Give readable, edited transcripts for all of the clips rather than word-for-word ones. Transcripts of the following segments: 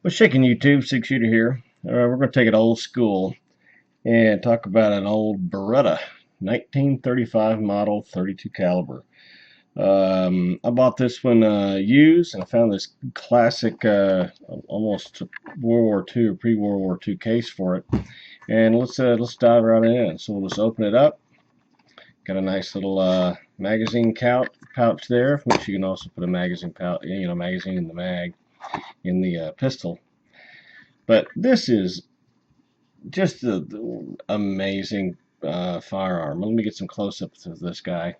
What's shaking YouTube? Six shooter here. We're going to take it old school and talk about an old Beretta 1935 model 32 caliber. I bought this one used, and I found this classic, almost World War II or pre-World War II case for it. And let's dive right in. So we'll just open it up. Got a nice little magazine pouch there, which you can also put a magazine pouch, magazine in the mag in the pistol. But this is just the amazing firearm. Let me get some close-ups of this guy.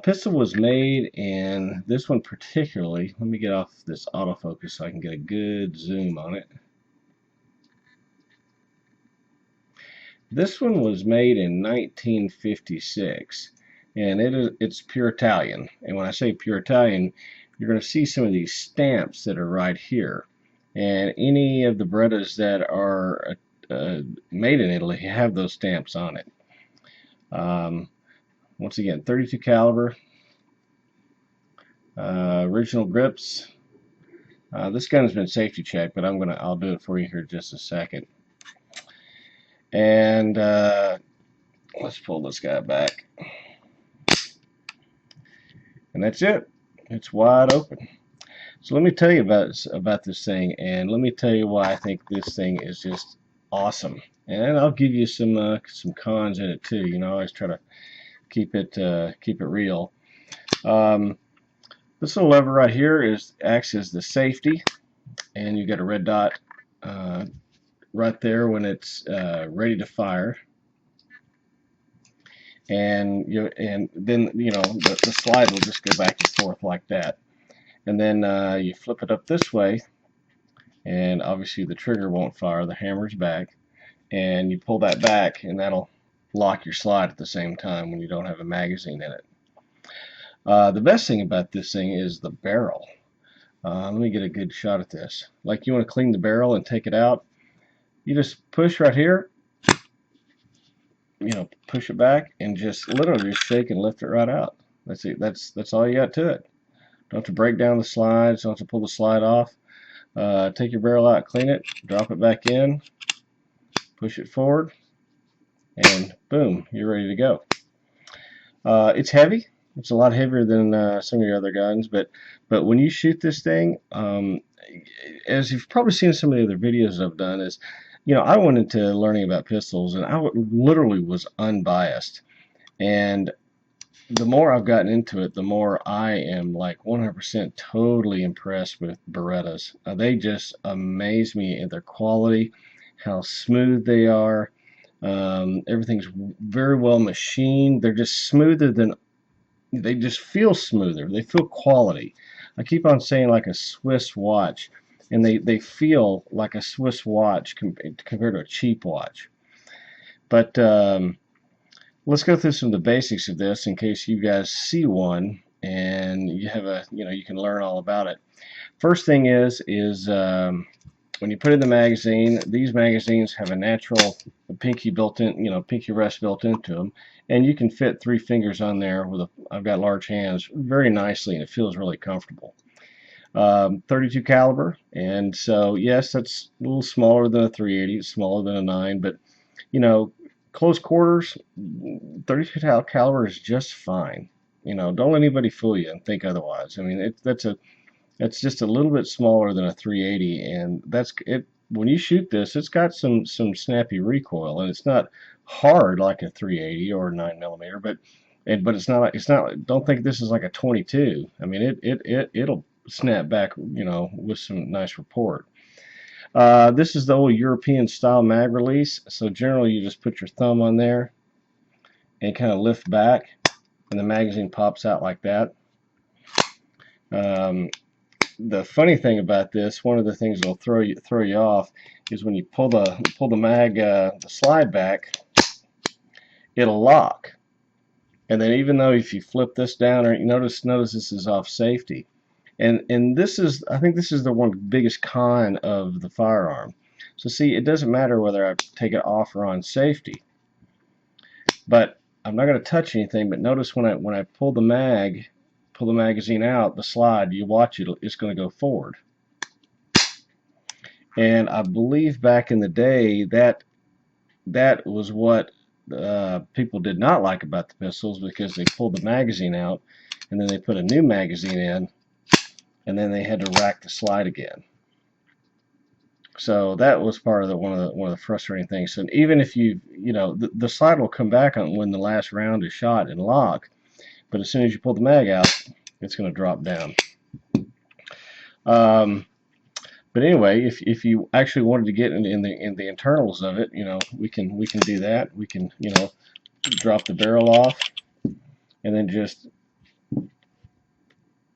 Pistol was made, and this one particularly, let me get off this autofocus so I can get a good zoom on it. This one was made in 1956, and it's pure Italian. And when I say pure Italian, you're going to see some of these stamps that are right here. And any of the Berettas that are made in Italy have those stamps on it. Once again, 32 caliber, original grips. This gun has been safety checked, but I'll do it for you here in just a second. And let's pull this guy back. And that's it. It's wide open. So let me tell you about this thing, and let me tell you why I think this thing is just awesome. And I'll give you some cons in it too. You know, I always try to keep it real. This little lever right here acts as the safety, and you got a red dot right there when it's ready to fire. And then the slide will just go back and forth like that. And then you flip it up this way, and obviously the trigger won't fire. The hammer's back, and you pull that back, and that'll lock your slide at the same time when you don't have a magazine in it. The best thing about this thing is the barrel. Let me get a good shot at this. Like, you want to clean the barrel and take it out, you just push right here, push it back, and just literally just shake and lift it right out. That's it. That's all you got to it. Don't have to break down the slides. Don't have to pull the slide off. Take your barrel out, clean it, drop it back in, push it forward, and boom, you're ready to go. It's heavy. It's a lot heavier than some of your other guns, but when you shoot this thing, as you've probably seen some of the other videos I've done, is I went into learning about pistols, and I literally was unbiased. And the more I've gotten into it, the more I am like 100% totally impressed with Berettas. They just amaze me in their quality, how smooth they are. Everything's very well machined. They're just smoother than, they just feel smoother. They feel quality. I keep on saying like a Swiss watch, and they feel like a Swiss watch compared to a cheap watch. But let's go through some of the basics of this in case you guys see one and you have you can learn all about it. First thing is when you put in the magazine, these magazines have a natural pinky built in, pinky rest built into them, and you can fit 3 fingers on there I've got large hands very nicely, and it feels really comfortable. 32 caliber, and so yes, that's a little smaller than a 380, it's smaller than a 9, but close quarters, 32 caliber is just fine. Don't let anybody fool you and think otherwise. I mean, that's just a little bit smaller than a 380, and that's it. When you shoot this, it's got some snappy recoil, and it's not hard like a 380 or a 9mm, but it's not. Don't think this is like a 22. I mean, it'll snap back, with some nice report. This is the old European style mag release, so generally you just put your thumb on there and kind of lift back, and the magazine pops out like that. The funny thing about this, one of the things that'll throw you off, is when you pull the mag, the slide back, it'll lock. And then even though if you flip this down, or notice this is off safety. And I think this is the one biggest con of the firearm. So see, it doesn't matter whether I take it off or on safety. But I'm not going to touch anything, but notice when I pull the magazine out, the slide, you watch it, it's going to go forward. And I believe back in the day that was what people did not like about the pistols, because they pulled the magazine out and then they put a new magazine in, and then they had to rack the slide again. So that was part of one of the frustrating things. And even if the slide will come back on when the last round is shot and lock, but as soon as you pull the mag out, it's going to drop down. But anyway, if you actually wanted to get in the internals of it, we can do that. We can drop the barrel off and then just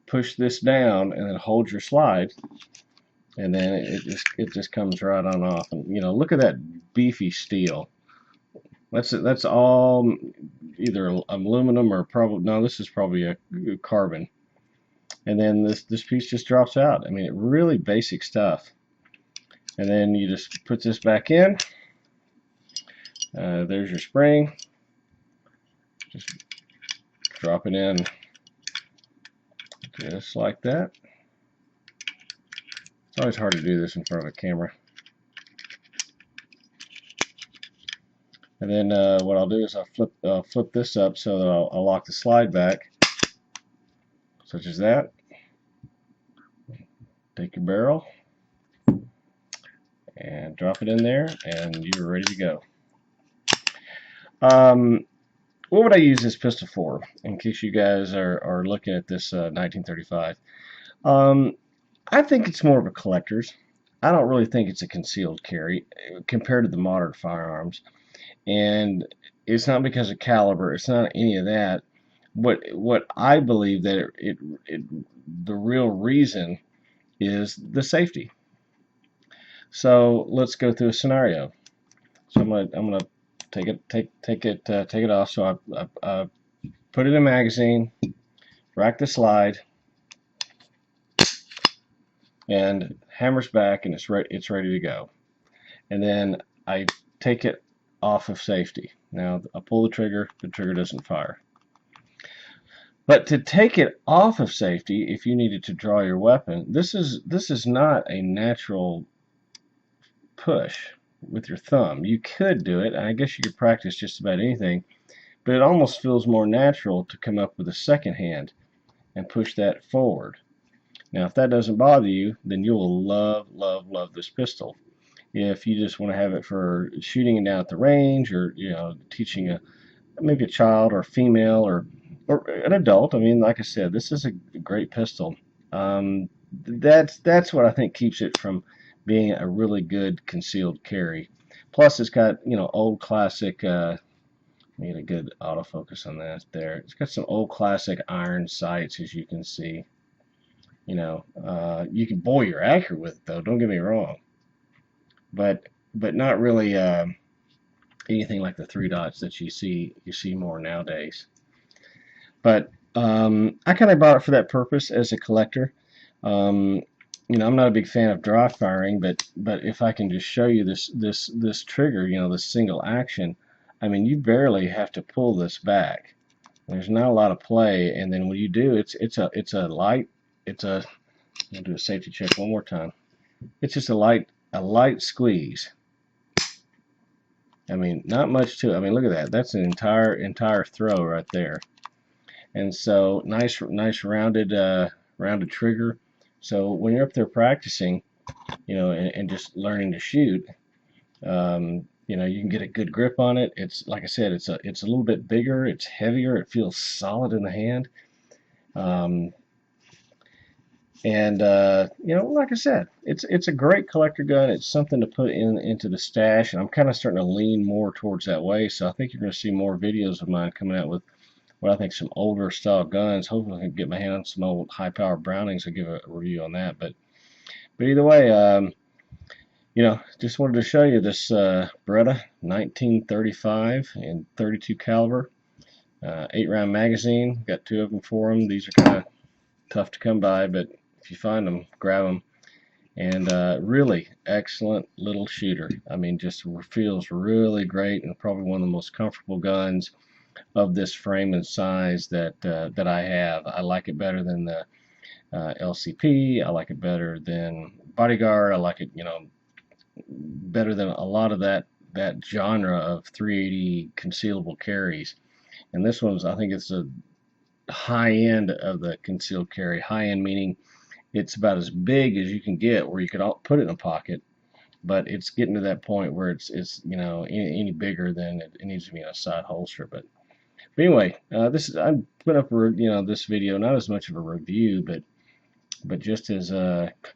push this down and then hold your slide, and then it just comes right on off. And look at that beefy steel. That's all either aluminum or this is probably a carbon. And then this piece just drops out. I mean, really basic stuff. And then you just put this back in. There's your spring. Just drop it in just like that. It's always hard to do this in front of a camera. And then what I'll do is I'll flip this up so that I'll lock the slide back, such as that. Take your barrel and drop it in there, and you're ready to go. What would I use this pistol for, in case you guys are looking at this 1935? I think it's more of a collector's. I don't really think it's a concealed carry compared to the modern firearms. And it's not because of caliber. It's not any of that. What I believe that the real reason is the safety. So let's go through a scenario. So I'm gonna take it off. So I put it in a magazine, rack the slide, and hammers back, and it's ready to go. And then I take it off of safety. Now I pull the trigger doesn't fire. But to take it off of safety, if you needed to draw your weapon, this is not a natural push with your thumb. You could do it, and I guess you could practice just about anything, but it almost feels more natural to come up with a second hand and push that forward. Now, if that doesn't bother you, then you'll love this pistol. If you just want to have it for shooting it down at the range, or teaching maybe a child or a female or an adult. I mean, like I said, this is a great pistol. That's what I think keeps it from being a really good concealed carry. Plus, it's got old classic. Need a good autofocus on that there. It's got some old classic iron sights, as you can see. You can, boy, you're accurate with it though. Don't get me wrong. But not really anything like the 3 dots that you see more nowadays. But I kind of bought it for that purpose as a collector. I'm not a big fan of dry firing, but if I can just show you this trigger, this single action, I mean, you barely have to pull this back. There's not a lot of play, and then when you do, it's a light. I'll do a safety check one more time. It's just a light squeeze. I mean, not much to it. I mean, look at that. That's an entire throw right there. And so nice rounded trigger. So when you're up there practicing, and just learning to shoot, you can get a good grip on it. It's, like I said, it's a little bit bigger. It's heavier. It feels solid in the hand. Like I said, it's a great collector gun. It's something to put into the stash, and I'm kind of starting to lean more towards that way. So I think you're going to see more videos of mine coming out with what I think some older style guns. Hopefully I can get my hand on some old high power Brownings. I'll give a review on that. But either way, just wanted to show you this Beretta 1935 in 32 caliber, 8-round magazine. Got 2 of them for them. These are kind of tough to come by, but if you find them, grab them. And really excellent little shooter. I mean, just feels really great, and probably one of the most comfortable guns of this frame and size that I have. I like it better than the LCP. I like it better than Bodyguard. I like it, better than a lot of that genre of 380 concealable carries. And this one's, I think it's a high end of the concealed carry. High end meaning it's about as big as you can get, where you could put it in a pocket, but it's getting to that point where it's any bigger than it needs to be in a side holster. But anyway, this is I'm putting up this video not as much of a review, but just as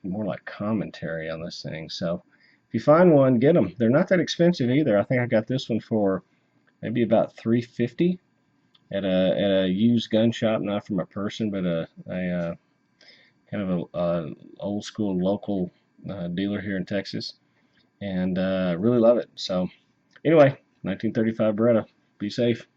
more like commentary on this thing. So if you find one, get them. They're not that expensive either. I think I got this one for maybe about $3.50 at a used gun shop, not from a person, but a kind of a old school local dealer here in Texas, and really love it. So anyway, 1935 Beretta. Be safe.